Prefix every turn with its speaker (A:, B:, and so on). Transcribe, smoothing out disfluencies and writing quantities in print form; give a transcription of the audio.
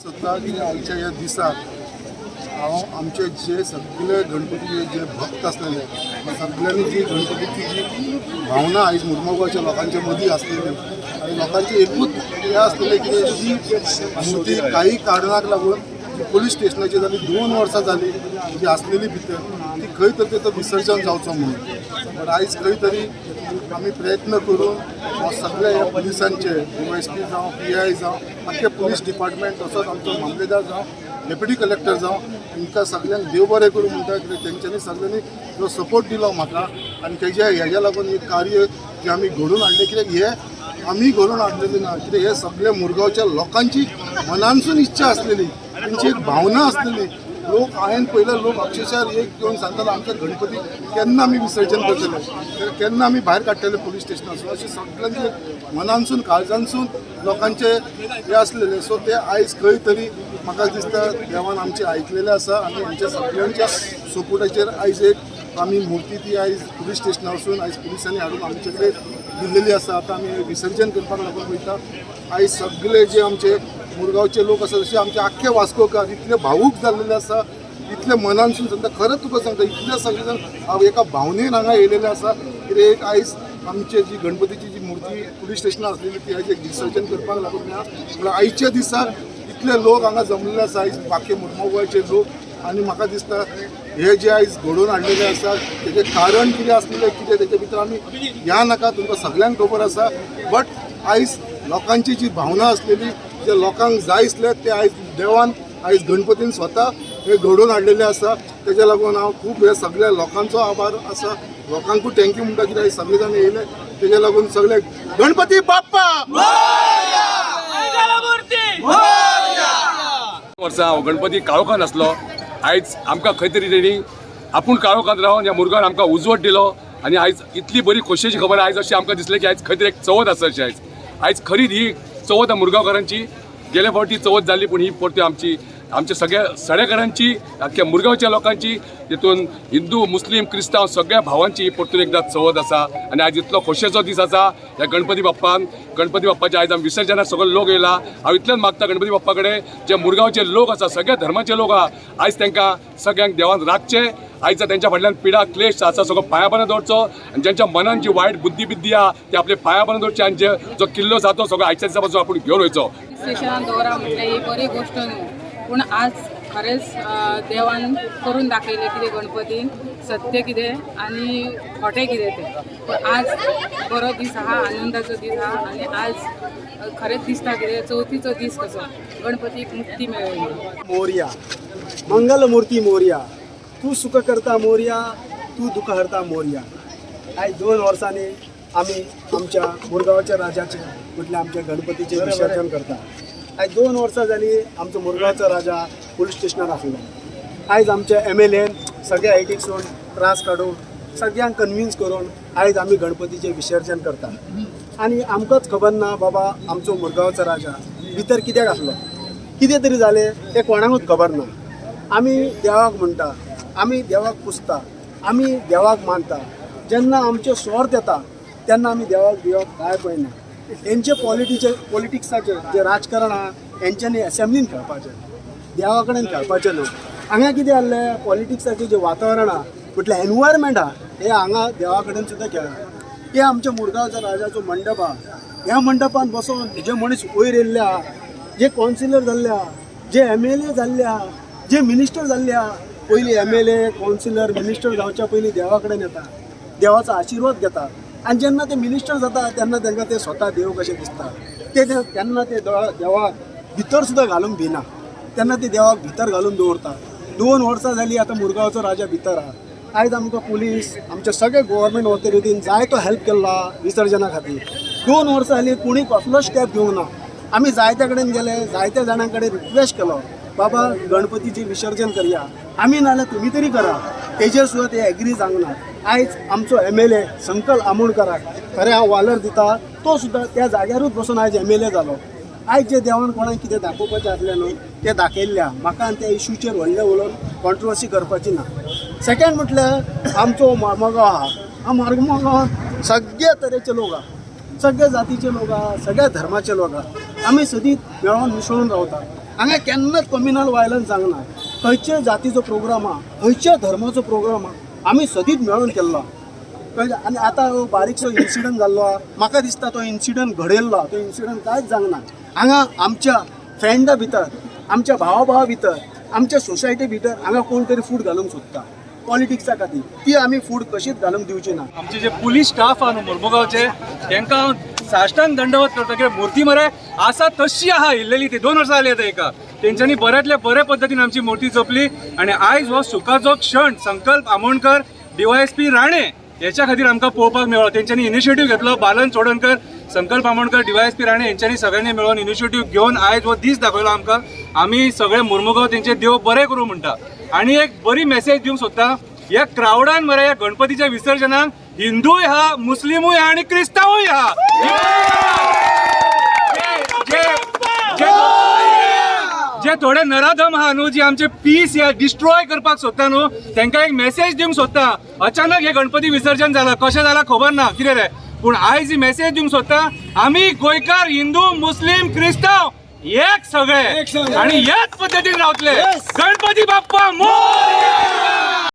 A: सत्ता की आयच्या ह्या दिसाक हांव आमचे जे सगळे गणपतीचे जे भक्त असलेले सगळ्यांनी जी गणपतीची जी भावना आयज मुर्मगांवच्या लोकांच्या मदीं आसलेली आनी लोकांचे एकूच हे आसलेले की जी मूर्ती काही कारणाक लागून पोलीस स्टेशनाची जाली 2 वर्सां जाली जी आसलेली भितर ती खंय तरी तेचो विसर्जन जावचो म्हणून पण आयज खंय तरी आमी प्रयत्न करून सगळे ह्या पुलिसांचे DYSP जावं PI जावं आख्खे पुलीस डिपार्टमेंट तसोच आमचो मामलेदार जावं डेप्युटी कलेक्टर जावं तांकां सगळ्यांक देव बरें करूं म्हणटा कित्याक तेंच्यांनी सगळ्यांनी जो सपोर्ट दिलो म्हाका आनी हेज्या लागून एक कार्य जें आमी घडोवन हाडलें कित्याक हे आमी घडोवन हाडलेलें ना कित्याक हे सगळे मुरगांवच्या लोकांची मनानसून इच्छा आसलेली तेंची एक भावना आसलेली लोक हांवें पयले लोक अक्षरशः एक घेवन सांगताले आमचे गणपती केन्ना आमी विसर्जन करतले केन्ना आमी भायर काडटले पुलीस स्टेशनासून अशें सगळ्यांचे मनानसून काळजानसून लोकांचे हे आसलेले सो ते आयज खंय तरी म्हाका दिसता देवान आमचे आयकलेले आसा आनी आमच्या सगळ्यांच्या सपोर्टाचेर आयज एक आमी मूर्ती ती आयज पुलीस स्टेशना वचून आयज पुलिसांनी हाडून आमचे कडेन दिल्लेली आसा आतां आमी विसर्जन करपाक लागून वयता आयज सगळे जे आमचे मुरगांवचे लोक आसा जशे आमचे आख्खे वास्कोकार इतले भावूक जाल्लेले आसा इतले मनानसून सांगता खरेंच तुका सांगता इतले सगळे जाण हांव एका भावनेन हांगा येयलेले आसा कित्याक आयज आमचे जी गणपतीची जी मूर्ती पुलीस स्टेशनार आसलेली ती आयज एक विसर्जन करपाक लागून मेळ्ळा म्हळ्यार आयच्या दिसाक इतले लोक हांगा जमलेले आसा आयज बाकी मुर्मगांवचे लोक आनी म्हाका दिसता हे जे आयज घडोवन हाडलेले आसा तेजें कारण कितें आसलेलें कितें तेचे भितर आमी ह्या नाका तुमकां सगळ्यांक खबर आसा बट आयज लोकांची जी भावना आसलेली जे लोकांक जाय आसले ते आयज देवान आयज गणपतीन स्वता हे घडोवन हाडलेले आसा तेज्या लागून हांव खूब हे सगळ्या लोकांचो आभार आसा लोकांकूय थँक्यू म्हणटा कित्याक आयज सगळे जाण येयले तेज्या लागून सगळे गणपती बाप्पा
B: वर्सां हांव गणपती काळोखान आसलो आयज आमकां खंय तरी तेणी आपूण काळोखान रावन ह्या मुरगांवान आमकां उजवाड दिलो आनी आयज इतली बरी खोशयेची खबर आयज अशें आमकां दिसलें की आयज खंय तरी एक चवथ आसा अशी आयज खरी ही चवथ मुरगांवकारांची गेल्या फावटी चवथ जाल्ली पूण ही परती आमच्या सगळ्या सडेकारांची आख्या मुरगांवच्या लोकांची तितून हिंदू मुस्लीम क्रिस्तांव सगळ्या भावांची परतून एकदां चवथ आसा आनी आयज इतलो खोशयेचो दीस आसा ह्या गणपती बाप्पाचे आयज आमी विसर्जनाक सगळो लोक येयला हांव इतलेंच मागता गणपती बाप्पा कडेन जे मुरगांवचे लोक आसा सगळ्या धर्माचे लोक आहा आयज तांकां सगळ्यांक देवान राखचे आयज तेंच्या फाटल्यान पिडा क्लेश आसा सगळो पांया बंद दवरचो आनी जेंच्या मनान जी वायट बुद्धी आहा ती आपले पांया बंद दवरचे आनी जो किल्लो आसा तो सगळो आयच्या दिसा पासून आपूण घेवन वयचो
C: स्टेशनान दवरा म्हटल्यार ही बरी गोश्ट न्हू पूण आज खरेंच देवान करून दाखयलें कितें गणपतीन सत्य कितें आनी खोटें कितें तें पूण आज बरो दीस आहा आनंदाचो दीस आहा आनी आज खरेंच दिसता कितें चवथीचो दीस कसो गणपतीक मुक्ती मेळ्ळी
D: मोरया मंगलमूर्ती मोरया तू सुख करता मोरया तू दुख हरता मोरया आयज 2 वर्सांनी आमी आमच्या मुरगांवच्या राजाचे म्हटल्यार आमच्या गणपतीचे विसर्जन करता आयज 2 वर्सां जाली आमचो मुरगांवचो राजा पुलीस स्टेशनार आसलो आयज आमच्या MLAन सगळ्या आयटीकसून त्रास काडून सगळ्यांक कन्विन्स करून आयज आमी गणपतीचें विसर्जन करता आनी आमकांच खबर ना बाबा आमचो मुरगांवचो राजा भितर कित्याक आसलो कितें तरी जालें तें कोणाकूच खबर ना आमी देवाक म्हणटा आमी देवाक पुजता आमी देवाक मानता जेन्ना आमचे स्वार्थ येता तेन्ना आमी देवाक बिवाक कांय पळयना हेंचे पॉलिटिक्साचे जे राजकारण आहा हेंच्यांनी असेंब्लीन खेळपाचें देवा कडेन खेळपाचें न्हू हांगा कितें जाल्लें पॉलिटिक्साचें जें वातावरण आहा म्हटल्यार एनवायरमेंट आहा हे हांगा देवा कडेन सुद्दां खेळना हे आमच्या मुरगांवच्या राजाचो मंडप आहा ह्या मंडपान बसून जे मनीस वयर येयल्ले आहा जे कावन्सिलर जाल्ले आहा जे MLA जाल्ले आहा जे मिनिस्टर जाल्ले आहा पयलीं MLA कावन्सिलर मिनिस्टर जावच्या पयलीं देवा कडेन येता देवाचो आशिर्वाद घेता आनी जेन्ना ते मिनिस्टर जाता तेन्ना तांकां ते स्वता देव कशें दिसता तेन्ना ते देवाक भितर सुद्दां घालूंक भिना तेन्ना ते देवाक भितर घालून दवरता 2 वर्सां जालीं आतां मुरगांवचो राजा भितर आहा आयज आमकां पुलीस आमचे सगळे गव्हर्मेंट ऑथॉरिटीन जायतो हेल्प केला विसर्जना खातीर 2 वर्सां जालीं कोणी कसलो स्टेप घेवंक ना आमी जायत्या कडेन गेले जायत्या जाणां कडेन रिक्वेस्ट केलो बाबा गणपतीचें विसर्जन करया आमी नाल्यार तुमी तरी करा तेजेर सुद्दां ते एग्री जावंक ना आयज आमचो MLA संकल आमोणकराक खरें हांव वालर दिता तो सुद्दां त्या जाग्यारूच बसून आयज MLA जालो आयज जे देवान कोणाक कितें दाखोवपाचें आसलें न्हू तें दाखयल्ल्या म्हाका आनी त्या इश्यूचेर व्हडलें उलोवन कॉन्ट्रोवर्सी करपाची ना सेकेंड म्हटल्यार आमचो मोरगांव आहा हा मोरगांवांत सगळे तरेचे लोक आहा सगळे जातीचे लोक आहा सगळ्या धर्माचे लोक आहा आमी सदींच मेळोन मिसळून रावता हांगा केन्नाच कम्युनल वायलन्स जावना. खंयच्या जातीचो प्रोग्राम आहा, खंयच्या धर्माचो प्रोग्राम आहा, आमी सदींच मेळून केल्लो. आनी आतां बारीकसो इन्सिडंट जाल्लो आहा. म्हाका दिसता तो इन्सिडंट घडयल्लो, तो इन्सिडंट कांयच जावना. हांगा आमच्या फ्रेंडा भितर, आमच्या भावा भितर, आमच्या सोसायटी भितर हांगा कोण तरी फूट घालूंक सोदता पॉलिटिक्सा खातीर. ती आमी फूट कशीच घालूंक दिवची ना.
E: आमचे जे पुलीस स्टाफ आहा न्हू मुर्मुगांवचे तांकां हांव साश्टांग दंडवत करता. कित्याक मुर्ती मरे आसा तशी आहा इल्लेली ती 2 वर्सां जाली आतां एका. तेंच्यांनी बऱ्यातल्या बऱ्या पद्दतीन आमची मुर्ती जपली आनी आयज हो सुखाचो क्षण संकल्प आमोणकर DYSP राणे हेच्या खातीर आमकां पळोवपाक मेळ्ळो. तेंच्यांनी इनिशिएटीव घेतलो. बालन चोडणकर, संकल्प आमोणकर, DYSP राणे हेंच्यांनी सगळ्यांनी मेळून इनिशिएटीव घेवन आयज हो दीस दाखयलो आमकां. आमी सगळे मुर्मुगांव तेंचे देव बरें करूं म्हणटा. आनी एक बरी मेसेज दिवंक सोदता. ह्या क्रावडान मरे ह्या गणपतीच्या विसर्जनाक हिंदूय आहा, मुस्लिमूय आहा आनी क्रिस्तांवूय आहा. जे थोडे नराधम आहा न्हू, जे आमचे पीस या डिस्ट्रॉय करपाक सोदता न्हू, तांकां एक मेसेज दिवंक सोदता. अचानक हे गणपती विसर्जन जालां, कशें जालां खबर ना कितें रे, पूण आयज ही मेसेज दिवंक सोदता. आमी गोंयकार हिंदू, मुस्लिम, क्रिस्तांव एक सगळे आनी ह्याच पद्दतीन रावतले. गणपती बाप्पा मोरया.